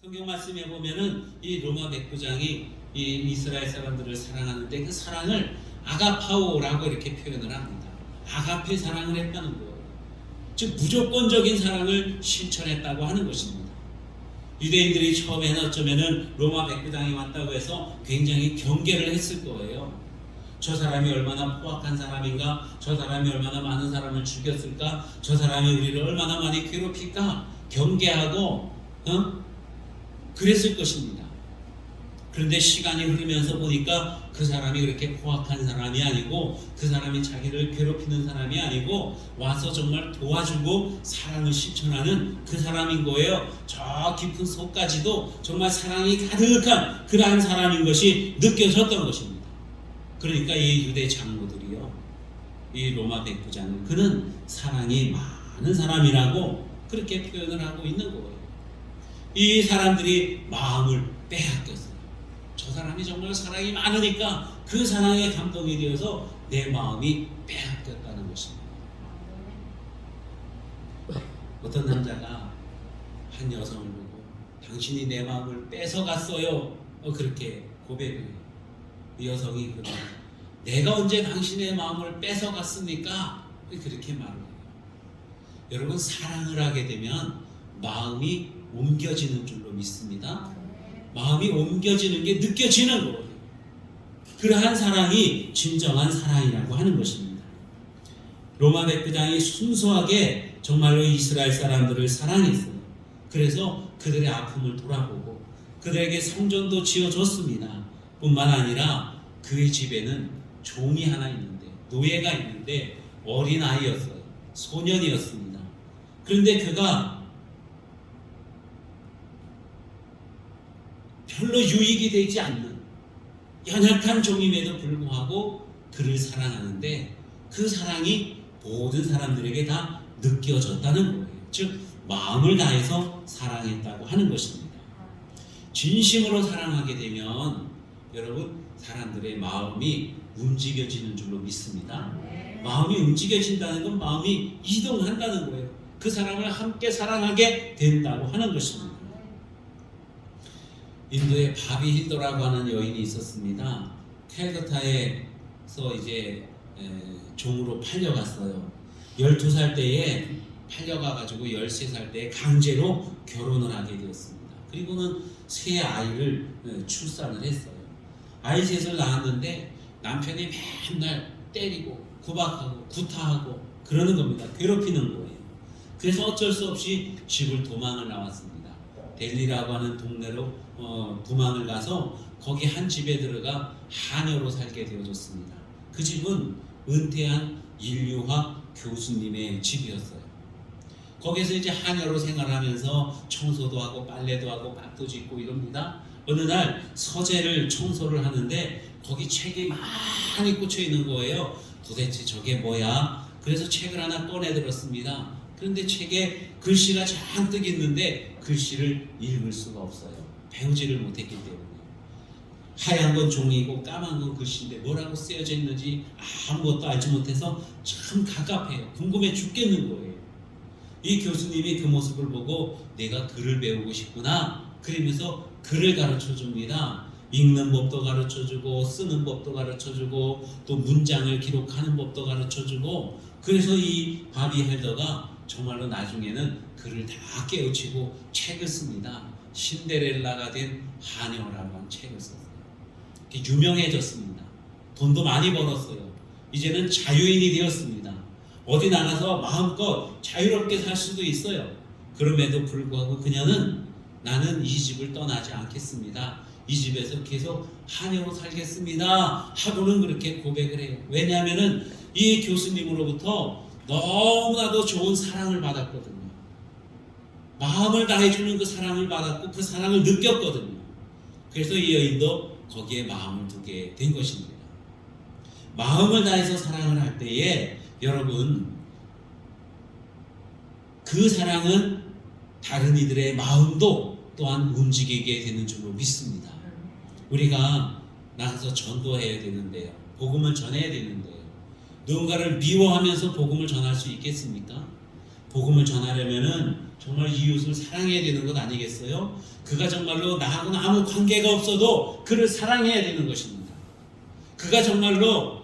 성경 말씀에 보면은 이 로마 백부장이 이 이스라엘 사람들을 사랑하는데 그 사랑을 아가파오라고 이렇게 표현을 합니다. 아가페 사랑을 했다는 거예요. 즉 무조건적인 사랑을 실천했다고 하는 것입니다. 유대인들이 처음에는 어쩌면은 로마 백부장이 왔다고 해서 굉장히 경계를 했을 거예요. 저 사람이 얼마나 포악한 사람인가, 저 사람이 얼마나 많은 사람을 죽였을까, 저 사람이 우리를 얼마나 많이 괴롭힐까 경계하고 그랬을 것입니다. 그런데 시간이 흐르면서 보니까 그 사람이 그렇게 포악한 사람이 아니고, 그 사람이 자기를 괴롭히는 사람이 아니고 와서 정말 도와주고 사랑을 실천하는 그 사람인 거예요. 저 깊은 속까지도 정말 사랑이 가득한 그러한 사람인 것이 느껴졌던 것입니다. 그러니까 이 유대 장로들이요, 이 로마 백부장은 그는 사랑이 많은 사람이라고 그렇게 표현을 하고 있는 거예요. 이 사람들이 마음을 빼앗겼어요. 저 사람이 정말 사랑이 많으니까 그 사랑에 감동이 되어서 내 마음이 빼앗겼다는 것입니다. 어떤 남자가 한 여성을 보고 당신이 내 마음을 뺏어갔어요, 그렇게 고백을 해요. 이 여성이 그러면 내가 언제 당신의 마음을 뺏어갔습니까? 그렇게 말을 해요. 여러분, 사랑을 하게 되면 마음이 옮겨지는 줄로 믿습니다. 마음이 옮겨지는 게 느껴지는 거예요. 그러한 사랑이 진정한 사랑이라고 하는 것입니다. 로마 백부장이 순수하게 정말로 이스라엘 사람들을 사랑했어요. 그래서 그들의 아픔을 돌아보고 그들에게 성전도 지어줬습니다. 뿐만 아니라 그의 집에는 종이 하나 있는데, 노예가 있는데 어린아이였어요. 소년이었습니다. 그런데 그가 별로 유익이 되지 않는 연약한 종임에도 불구하고 그를 사랑하는데 그 사랑이 모든 사람들에게 다 느껴졌다는 거예요. 즉 마음을 다해서 사랑했다고 하는 것입니다. 진심으로 사랑하게 되면 여러분, 사람들의 마음이 움직여지는 줄로 믿습니다. 마음이 움직여진다는 건 마음이 이동한다는 거예요. 그 사람을 함께 사랑하게 된다고 하는 것입니다. 인도에 바비 힐더라고 하는 여인이 있었습니다. 캘커타에서 이제 종으로 팔려갔어요. 12살 때에 팔려가가지고 13살 때에 강제로 결혼을 하게 되었습니다. 그리고는 세 아이를 출산을 했어요. 아이 셋을 낳았는데 남편이 맨날 때리고 구박하고 구타하고 그러는 겁니다. 괴롭히는 거예요. 그래서 어쩔 수 없이 집을 도망을 나왔습니다. 델리라고 하는 동네로 도망을 가서 거기 한 집에 들어가 하녀로 살게 되어졌습니다. 그 집은 은퇴한 인류학 교수님의 집이었어요. 거기서 이제 하녀로 생활하면서 청소도 하고 빨래도 하고 밥도 짓고 이럽니다. 어느 날 서재를 청소를 하는데 거기 책이 많이 꽂혀 있는 거예요. 도대체 저게 뭐야? 그래서 책을 하나 꺼내 들었습니다. 그런데 책에 글씨가 잔뜩 있는데 글씨를 읽을 수가 없어요. 배우지를 못했기 때문에. 하얀 건 종이고 까만 건 글씨인데 뭐라고 쓰여져 있는지 아무것도 알지 못해서 참 갑갑해요. 궁금해 죽겠는 거예요. 이 교수님이 그 모습을 보고 내가 글을 배우고 싶구나 그러면서 글을 가르쳐 줍니다. 읽는 법도 가르쳐 주고 쓰는 법도 가르쳐 주고 또 문장을 기록하는 법도 가르쳐 주고, 그래서 이 바비 헬더가 정말로 나중에는 글을 다 깨우치고 책을 씁니다. 신데렐라가 된 하녀라고 한 책을 썼어요. 유명해졌습니다. 돈도 많이 벌었어요. 이제는 자유인이 되었습니다. 어디 나가서 마음껏 자유롭게 살 수도 있어요. 그럼에도 불구하고 그녀는 나는 이 집을 떠나지 않겠습니다. 이 집에서 계속 하녀로 살겠습니다 하고는 그렇게 고백을 해요. 왜냐하면은 이 교수님으로부터 너무나도 좋은 사랑을 받았거든요. 마음을 다해주는 그 사랑을 받았고 그 사랑을 느꼈거든요. 그래서 이 여인도 거기에 마음을 두게 된 것입니다. 마음을 다해서 사랑을 할 때에 여러분, 그 사랑은 다른 이들의 마음도 또한 움직이게 되는 줄로 믿습니다. 우리가 나가서 전도해야 되는데요, 복음을 전해야 되는데요, 누군가를 미워하면서 복음을 전할 수 있겠습니까? 복음을 전하려면은 정말 이웃을 사랑해야 되는 것 아니겠어요? 그가 정말로 나하고는 아무 관계가 없어도 그를 사랑해야 되는 것입니다. 그가 정말로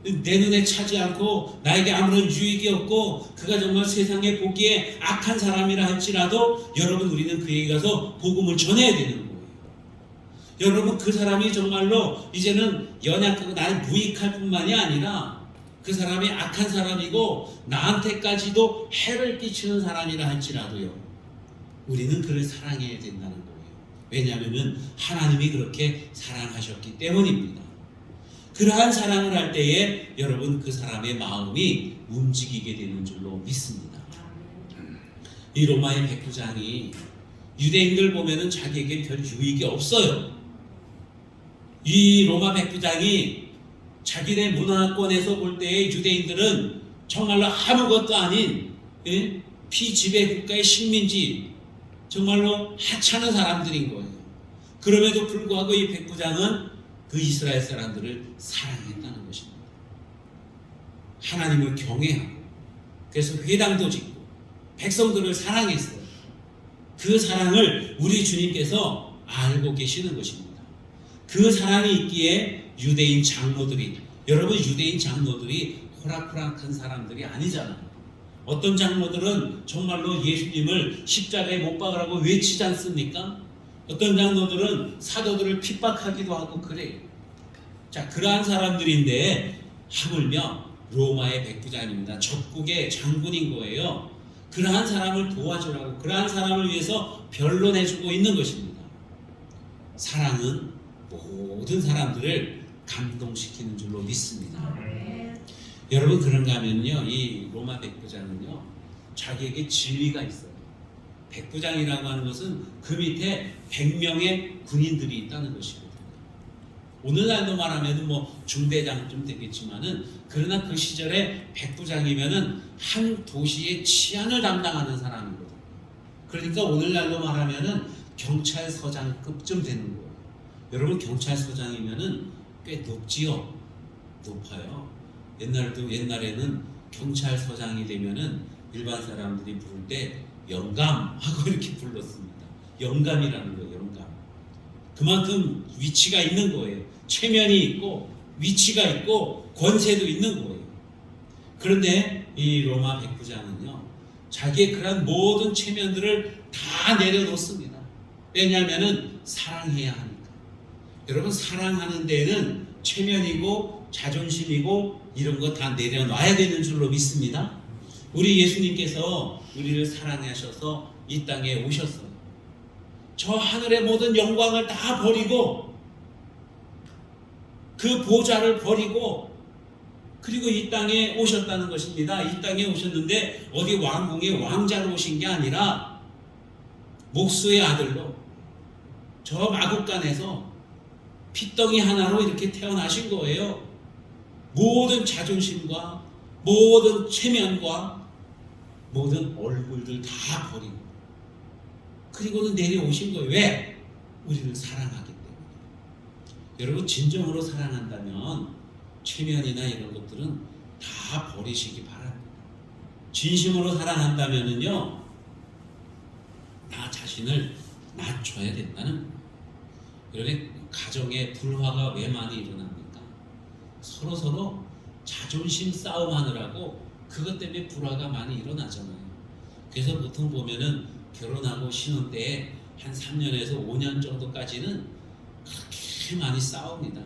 내 눈에 차지 않고 나에게 아무런 유익이 없고 그가 정말 세상에 보기에 악한 사람이라 할지라도 여러분, 우리는 그에게 가서 복음을 전해야 되는 거예요. 여러분, 그 사람이 정말로 이제는 연약하고 나를 무익할 뿐만이 아니라 그 사람이 악한 사람이고 나한테까지도 해를 끼치는 사람이라 할지라도요, 우리는 그를 사랑해야 된다는 거예요. 왜냐하면 하나님이 그렇게 사랑하셨기 때문입니다. 그러한 사랑을 할 때에 여러분, 그 사람의 마음이 움직이게 되는 줄로 믿습니다. 이 로마의 백부장이 유대인들 보면은 자기에게 별 유익이 없어요. 이 로마 백부장이 자기네 문화권에서 볼 때의 유대인들은 정말로 아무것도 아닌 피지배 국가의 식민지, 정말로 하찮은 사람들인 거예요. 그럼에도 불구하고 이 백부장은 그 이스라엘 사람들을 사랑했다는 것입니다. 하나님을 경외하고, 그래서 회당도 짓고 백성들을 사랑했어요. 그 사랑을 우리 주님께서 알고 계시는 것입니다. 그 사랑이 있기에 유대인 장로들이, 여러분, 유대인 장로들이 호락호락한 사람들이 아니잖아요. 어떤 장로들은 정말로 예수님을 십자가에 못 박으라고 외치지 않습니까? 어떤 장로들은 사도들을 핍박하기도 하고 그래요. 자, 그러한 사람들인데 하물며 로마의 백부장입니다. 적국의 장군인 거예요. 그러한 사람을 도와주라고, 그러한 사람을 위해서 변론해주고 있는 것입니다. 사랑은 모든 사람들을 감동시키는 줄로 믿습니다. 여러분, 그런가 하면요, 이 로마 백부장은요, 자기에게 진리가 있어요. 백부장이라고 하는 것은 그 밑에 100명의 군인들이 있다는 것이거든요. 오늘날로 말하면 중대장쯤 되겠지만은, 그러나 그 시절에 백부장이면은 한 도시의 치안을 담당하는 사람이거든요. 그러니까 오늘날로 말하면은 경찰서장급쯤 되는 거예요. 여러분, 경찰서장이면은 꽤 높지요? 높아요. 옛날에는 경찰서장이 되면은 일반 사람들이 부를 때 영감하고 이렇게 불렀습니다. 영감이라는 거예요, 영감. 그만큼 위치가 있는 거예요. 체면이 있고 위치가 있고 권세도 있는 거예요. 그런데 이 로마 백부장은요, 자기의 그런 모든 체면들을 다 내려놓습니다. 왜냐하면은 사랑해야 하니까. 여러분, 사랑하는 데는 체면이고 자존심이고 이런 거 다 내려놔야 되는 줄로 믿습니다. 우리 예수님께서 우리를 사랑하셔서 이 땅에 오셨어요. 저 하늘의 모든 영광을 다 버리고, 그 보좌를 버리고, 그리고 이 땅에 오셨다는 것입니다. 이 땅에 오셨는데 어디 왕궁의 왕자로 오신 게 아니라 목수의 아들로 저 마국간에서 핏덩이 하나로 이렇게 태어나신 거예요. 모든 자존심과 모든 체면과 모든 얼굴들 다 버리고, 그리고는 내려오신 거예요. 왜? 우리를 사랑하기 때문에. 여러분, 진정으로 사랑한다면 체면이나 이런 것들은 다 버리시기 바랍니다. 진심으로 사랑한다면은요, 나 자신을 낮춰야 된다는 거예요. 이렇게 가정에 불화가 왜 많이 일어납니까? 서로 자존심 싸움하느라고 그것 때문에 불화가 많이 일어나잖아요. 그래서 보통 보면은 결혼하고 신혼 때에 한 3년에서 5년 정도까지는 그렇게 많이 싸웁니다.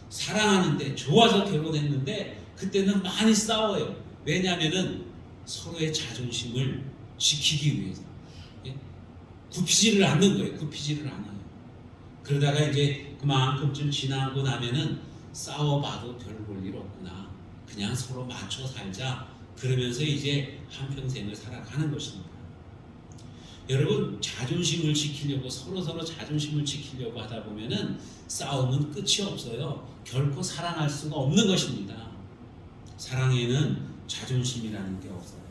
사랑하는데, 좋아서 결혼했는데 그때는 많이 싸워요. 왜냐하면은 서로의 자존심을 지키기 위해서. 굽히지를 않는 거예요. 굽히지를 않아요. 그러다가 이제 그만큼쯤 지나고 나면은 싸워봐도 별 볼 일 없구나, 그냥 서로 맞춰 살자, 그러면서 이제 한평생을 살아가는 것입니다. 여러분, 자존심을 지키려고, 서로 자존심을 지키려고 하다 보면은 싸움은 끝이 없어요. 결코 사랑할 수가 없는 것입니다. 사랑에는 자존심이라는 게 없어요.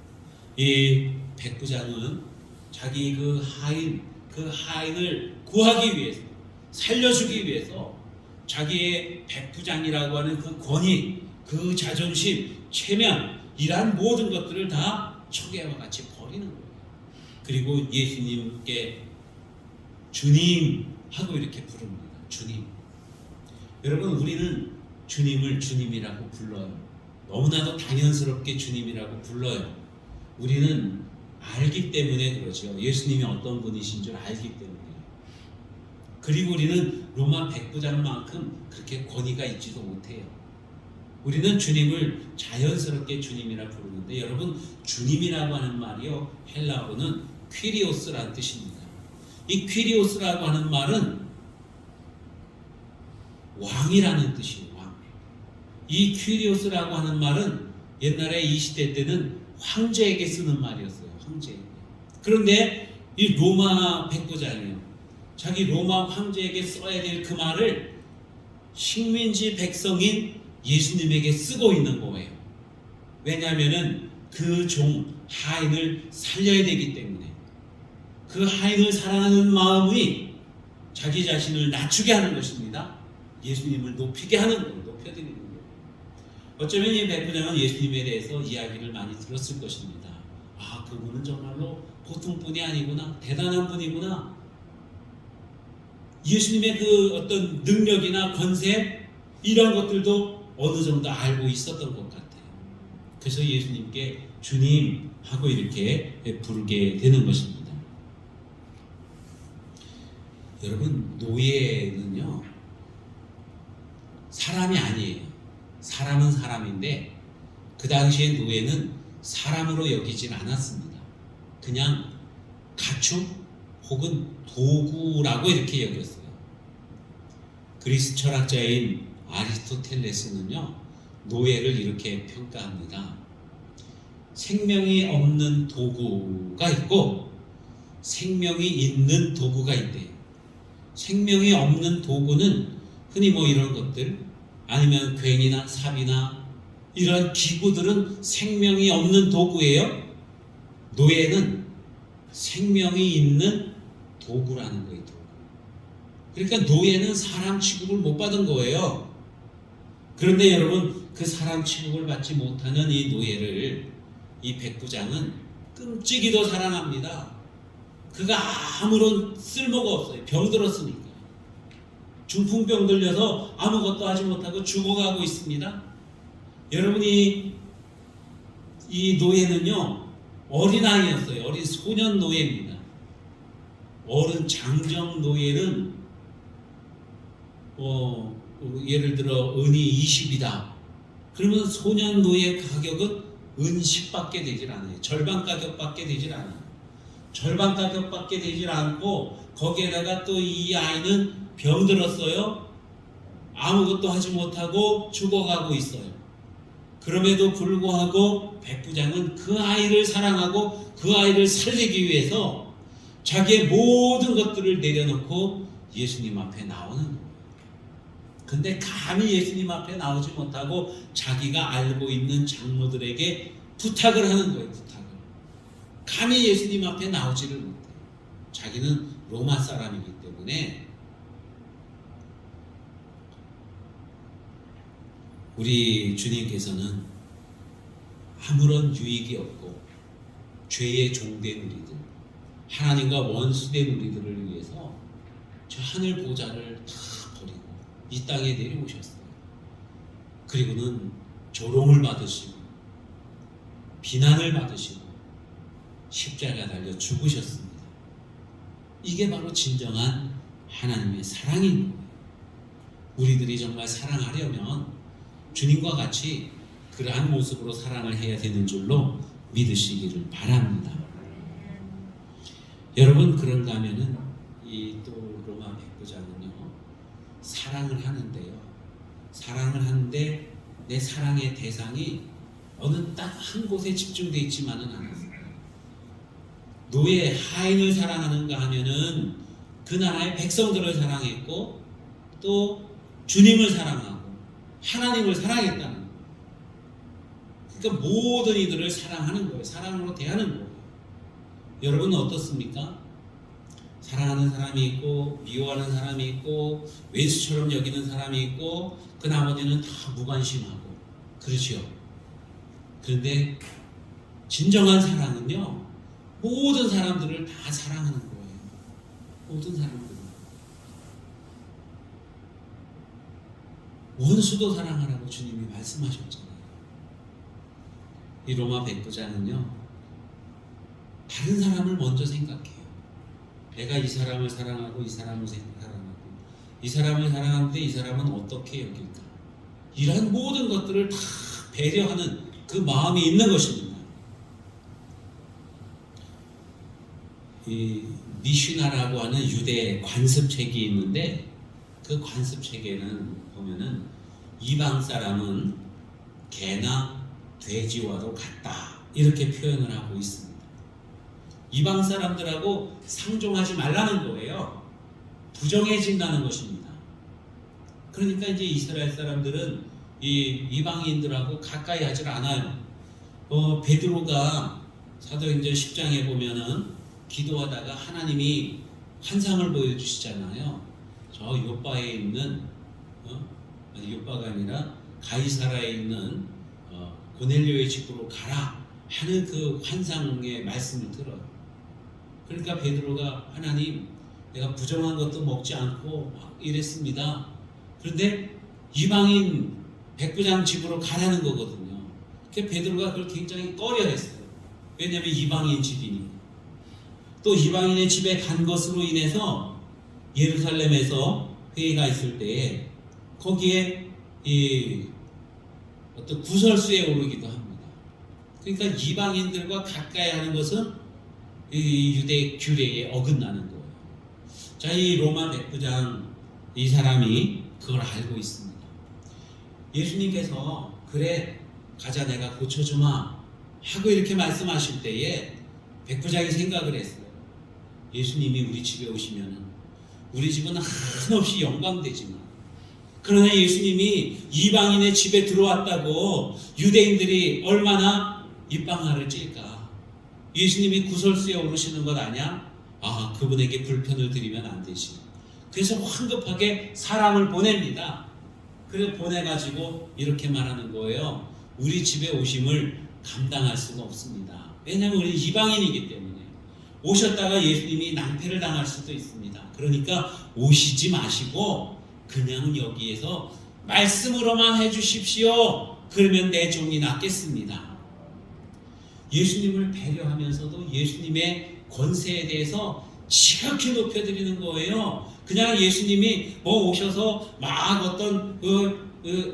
이 백부장은 자기 그 하인을 구하기 위해서, 살려주기 위해서 자기의 백부장이라고 하는 그 권위, 그 자존심, 체면, 이러한 모든 것들을 다 초계와 같이 버리는 거예요. 그리고 예수님께 주님 하고 이렇게 부릅니다. 주님. 여러분, 우리는 주님을 주님이라고 불러요. 너무나도 당연스럽게 주님이라고 불러요. 우리는 알기 때문에 그러죠. 예수님이 어떤 분이신 줄 알기 때문에. 그리고 우리는 로마 백부장만큼 그렇게 권위가 있지도 못해요. 우리는 주님을 자연스럽게 주님이라 부르는데, 여러분, 주님이라고 하는 말이요, 헬라어로는 퀴리오스라는 뜻입니다. 이 퀴리오스라고 하는 말은 왕이라는 뜻이에요. 왕. 이 퀴리오스라고 하는 말은 옛날에 이 시대 때는 황제에게 쓰는 말이었어요. 황제에게. 그런데 이 로마 백부장이요, 자기 로마 황제에게 써야 될 그 말을 식민지 백성인 예수님에게 쓰고 있는 거예요. 왜냐하면은 그 종 하인을 살려야 되기 때문에, 그 하인을 사랑하는 마음이 자기 자신을 낮추게 하는 것입니다. 예수님을 높이게 하는 거예요. 높여드리는 거예요. 어쩌면 이 백부장은 예수님에 대해서 이야기를 많이 들었을 것입니다. 아, 그분은 정말로 보통 분이 아니구나, 대단한 분이구나. 예수님의 그 어떤 능력이나 권세, 이런 것들도 어느 정도 알고 있었던 것 같아요. 그래서 예수님께 주님 하고 이렇게 부르게 되는 것입니다. 여러분, 노예는요, 사람이 아니에요. 사람은 사람인데, 그 당시에 노예는 사람으로 여기진 않았습니다. 그냥 가축 혹은 도구라고 이렇게 여겼어요. 그리스 철학자인 아리스토텔레스는요, 노예를 이렇게 평가합니다. 생명이 없는 도구가 있고 생명이 있는 도구가 있대요. 생명이 없는 도구는 흔히 뭐 이런 것들, 아니면 괭이나 삽이나 이런 기구들은 생명이 없는 도구예요. 노예는 생명이 있는 도구라는 거예요. 도구. 그러니까 노예는 사람 취급을 못 받은 거예요. 그런데 여러분, 그 사람 취급을 받지 못하는 이 노예를 이 백부장은 끔찍이도 사랑합니다. 그가 아무런 쓸모가 없어요. 병들었으니까. 중풍병 들려서 아무것도 하지 못하고 죽어가고 있습니다. 여러분이, 이 노예는요, 어린아이였어요. 어린 소년 노예입니다. 어른 장정 노예는 예를 들어 은이 20이다. 그러면 소년 노예 가격은 은 10밖에 되질 않아요. 절반 가격밖에 되질 않아요. 절반 가격밖에 되질 않고, 거기에다가 또 이 아이는 병들었어요. 아무것도 하지 못하고 죽어가고 있어요. 그럼에도 불구하고 백부장은 그 아이를 사랑하고 그 아이를 살리기 위해서 자기의 모든 것들을 내려놓고 예수님 앞에 나오는 거예요. 근데 감히 예수님 앞에 나오지 못하고 자기가 알고 있는 장로들에게 부탁을 하는 거예요. 부탁을. 감히 예수님 앞에 나오지를 못해요. 자기는 로마 사람이기 때문에. 우리 주님께서는 아무런 유익이 없고 죄의 종된 우리들, 하나님과 원수된 우리들을 위해서 저 하늘 보좌를 다 버리고 이 땅에 내려오셨어요. 그리고는 조롱을 받으시고 비난을 받으시고 십자가에 달려 죽으셨습니다. 이게 바로 진정한 하나님의 사랑인 거예요. 우리들이 정말 사랑하려면 주님과 같이 그러한 모습으로 사랑을 해야 되는 줄로 믿으시기를 바랍니다. 여러분, 그런가 하면은 이 또 로마 백부장은요, 사랑을 하는데요, 사랑을 하는데 내 사랑의 대상이 어느 딱 한 곳에 집중되어 있지만은 않았어요. 노예 하인을 사랑하는가 하면은 그 나라의 백성들을 사랑했고 또 주님을 사랑하고 하나님을 사랑했다는 거예요. 그러니까 모든 이들을 사랑하는 거예요. 사랑으로 대하는 거예요. 여러분은 어떻습니까? 사랑하는 사람이 있고 미워하는 사람이 있고 왼수처럼 여기는 사람이 있고 그 나머지는 다 무관심하고 그렇지요. 그런데 진정한 사랑은요, 모든 사람들을 다 사랑하는 거예요. 모든 사람들. 원수도 사랑하라고 주님이 말씀하셨잖아요. 이 로마 백부장은요, 다른 사람을 먼저 생각해요. 내가 이 사람을 사랑하고 이 사람을 사랑하고 이 사람을 사랑하는데 이 사람은 어떻게 여길까? 이런 모든 것들을 다 배려하는 그 마음이 있는 것입니다. 이 미슈나라고 하는 유대 관습책이 있는데 그 관습책에는 보면은 이방 사람은 개나 돼지와도 같다 이렇게 표현을 하고 있습니다. 이방 사람들하고 상종하지 말라는 거예요. 부정해진다는 것입니다. 그러니까 이제 이스라엘 사람들은 이 이방인들하고 가까이 하질 않아요. 베드로가 사도행전 10장에 보면은 기도하다가 하나님이 환상을 보여주시잖아요. 저 요바에 있는 아니 요바가 아니라 가이사라에 있는 고넬료의 집으로 가라 하는 그 환상의 말씀을 들어요. 그러니까 베드로가 하나님 내가 부정한 것도 먹지 않고 막 이랬습니다. 그런데 이방인 백부장 집으로 가라는 거거든요. 그래서 베드로가 그걸 굉장히 꺼려했어요. 왜냐하면 이방인 집이니까. 또 이방인의 집에 간 것으로 인해서 예루살렘에서 회의가 있을 때에 거기에 이 어떤 구설수에 오르기도 합니다. 그러니까 이방인들과 가까이 하는 것은 이 유대 규례에 어긋나는 거예요. 자, 이 로마 백부장 이 사람이 그걸 알고 있습니다. 예수님께서 그래 가자 내가 고쳐주마 하고 이렇게 말씀하실 때에 백부장이 생각을 했어요. 예수님이 우리 집에 오시면은 우리 집은 한없이 영광되지만 그러나 예수님이 이방인의 집에 들어왔다고 유대인들이 얼마나 입방아를 찔까? 예수님이 구설수에 오르시는 것 아니야? 아, 그분에게 불편을 드리면 안 되지. 그래서 황급하게 사람을 보냅니다. 그래서 보내가지고 이렇게 말하는 거예요. 우리 집에 오심을 감당할 수가 없습니다. 왜냐하면 우리 이방인이기 때문에. 오셨다가 예수님이 낭패를 당할 수도 있습니다. 그러니까 오시지 마시고 그냥 여기에서 말씀으로만 해주십시오. 그러면 내 종이 낫겠습니다. 예수님을 배려하면서도 예수님의 권세에 대해서 지극히 높여드리는 거예요. 그냥 예수님이 뭐 오셔서 막 어떤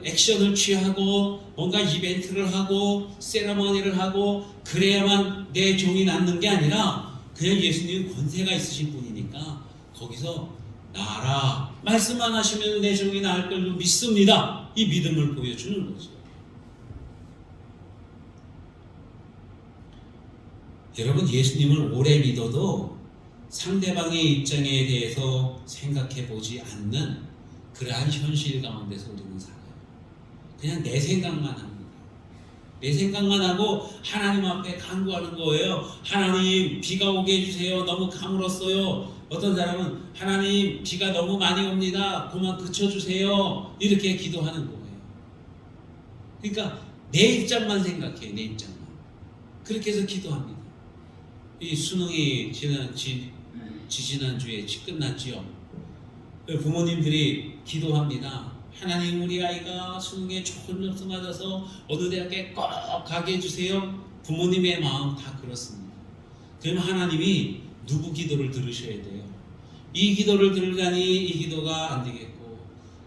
액션을 취하고 뭔가 이벤트를 하고 세레머니를 하고 그래야만 내 종이 낫는 게 아니라 그냥 예수님은 권세가 있으신 분이니까 거기서 나라 말씀만 하시면 내 종이 나을 걸로 믿습니다. 이 믿음을 보여주는 거죠. 여러분 예수님을 오래 믿어도 상대방의 입장에 대해서 생각해 보지 않는 그러한 현실 가운데서 우리는 살아요. 그냥 내 생각만 합니다. 내 생각만 하고 하나님 앞에 간구하는 거예요. 하나님 비가 오게 해주세요. 너무 가물었어요. 어떤 사람은 하나님 비가 너무 많이 옵니다. 그만 그쳐주세요. 이렇게 기도하는 거예요. 그러니까 내 입장만 생각해요. 내 입장만. 그렇게 해서 기도합니다. 이 수능이 지지난주에 끝났지요. 부모님들이 기도합니다. 하나님 우리 아이가 수능에 좋은 점수 맞아서 어느 대학에 꼭 가게 해주세요. 부모님의 마음 다 그렇습니다. 그럼 하나님이 누구 기도를 들으셔야 돼요? 이 기도를 들으자니 이 기도가 안 되겠고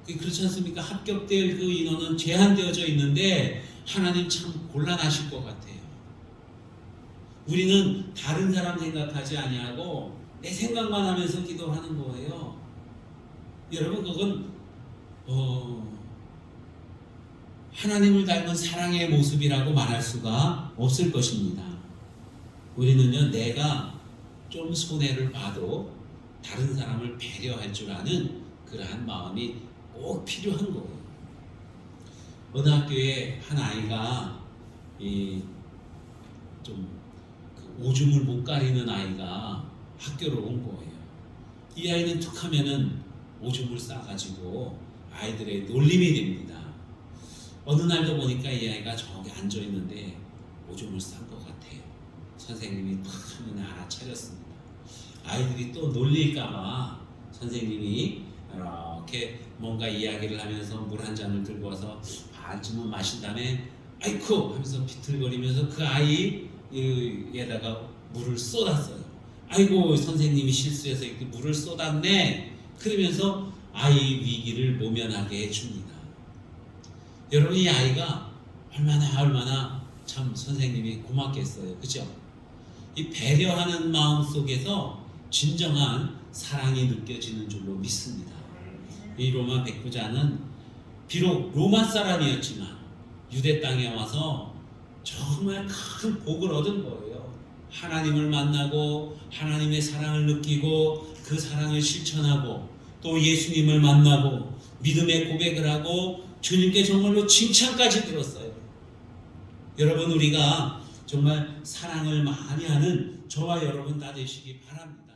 그렇지 않습니까? 합격될 그 인원은 제한되어져 있는데 하나님 참 곤란하실 것 같아요. 우리는 다른 사람 생각하지 아니하고 내 생각만 하면서 기도하는 거예요. 여러분 그건 하나님을 닮은 사랑의 모습이라고 말할 수가 없을 것입니다. 우리는요 내가 좀 손해를 봐도 다른 사람을 배려할 줄 아는 그러한 마음이 꼭 필요한 거예요. 어느 학교에 한 아이가 좀 오줌을 못 가리는 아이가 학교로 온 거예요. 이 아이는 툭하면은 오줌을 싸가지고 아이들의 놀림이 됩니다. 어느 날도 보니까 이 아이가 저기 앉아 있는데 오줌을 싼 것 같아요. 선생님이 탁 하면 알아차렸습니다. 아이들이 또 놀릴까봐 선생님이 이렇게 뭔가 이야기를 하면서 물 한 잔을 들고 와서 반쯤은 마신 다음에 아이쿠 하면서 비틀거리면서 그 아이에다가 물을 쏟았어요. 아이고 선생님이 실수해서 이렇게 물을 쏟았네. 그러면서 아이 위기를 모면하게 해줍니다. 여러분 이 아이가 얼마나 참 선생님이 고맙겠어요. 그죠? 이 배려하는 마음 속에서 진정한 사랑이 느껴지는 줄로 믿습니다. 이 로마 백부자는 비록 로마 사람이었지만 유대 땅에 와서 정말 큰 복을 얻은 거예요. 하나님을 만나고 하나님의 사랑을 느끼고 그 사랑을 실천하고 또 예수님을 만나고 믿음의 고백을 하고 주님께 정말로 칭찬까지 들었어요. 여러분 우리가 정말 사랑을 많이 하는 저와 여러분 다 되시기 바랍니다.